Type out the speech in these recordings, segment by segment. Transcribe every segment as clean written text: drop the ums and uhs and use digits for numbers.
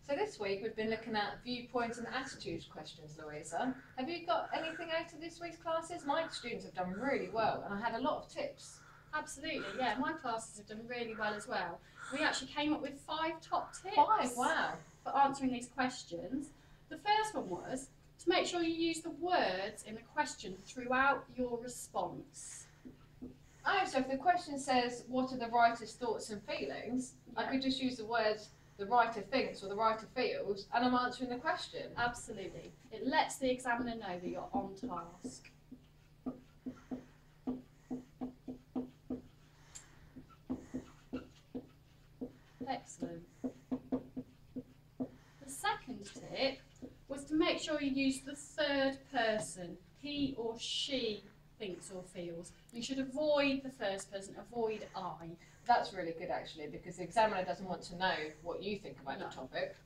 So this week we've been looking at viewpoint and attitude questions, Louisa. Have you got anything out of this week's classes? My students have done really well and I had a lot of tips. Absolutely, yeah. My classes have done really well as well. We actually came up with 5 top tips. 5, wow. For answering these questions. The first one was to make sure you use the words in the question throughout your response. Oh, so if the question says, what are the writer's thoughts and feelings, Yeah. I could just use the words the writer thinks or the writer feels, and I'm answering the question. Absolutely. It lets the examiner know that you're on task. Excellent. The second tip was to make sure you use the third person, he or she thinks or feels. You should avoid the first person, avoid I. That's really good actually, because the examiner doesn't want to know what you think about No. the topic.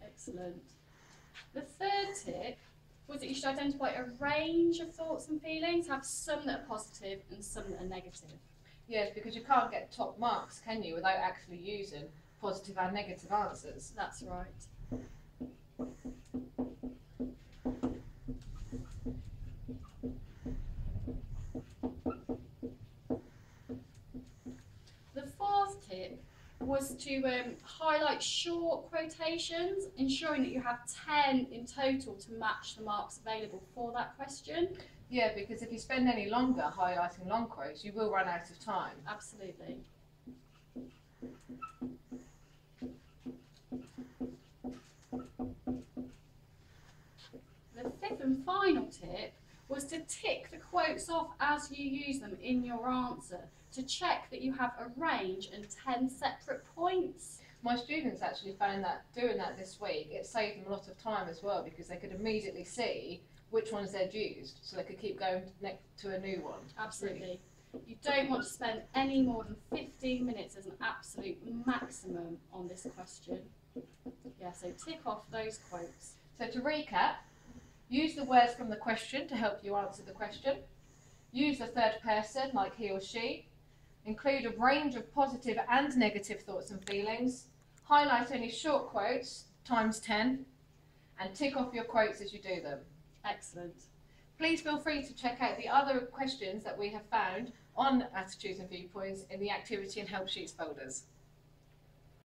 Excellent. The third tip was that you should identify a range of thoughts and feelings, have some that are positive and some that are negative. Yes, because you can't get top marks, can you, without actually using positive and negative answers. That's right. The fourth tip was to highlight short quotations, ensuring that you have 10 in total to match the marks available for that question. Yeah, because if you spend any longer highlighting long quotes, you will run out of time. Absolutely. The fifth and final tip was to tick the quotes off as you use them in your answer to check that you have a range and 10 separate points. My students actually found that doing that this week, it saved them a lot of time as well, because they could immediately see which ones they'd used, so they could keep going to a new one. Absolutely. You don't want to spend any more than 15 minutes as an absolute maximum on this question. Yeah, so tick off those quotes. So to recap, use the words from the question to help you answer the question. Use the third person, like he or she. Include a range of positive and negative thoughts and feelings. Highlight only short quotes, times 10. And tick off your quotes as you do them. Excellent. Please feel free to check out the other questions that we have found on attitudes and viewpoints in the activity and help sheets folders.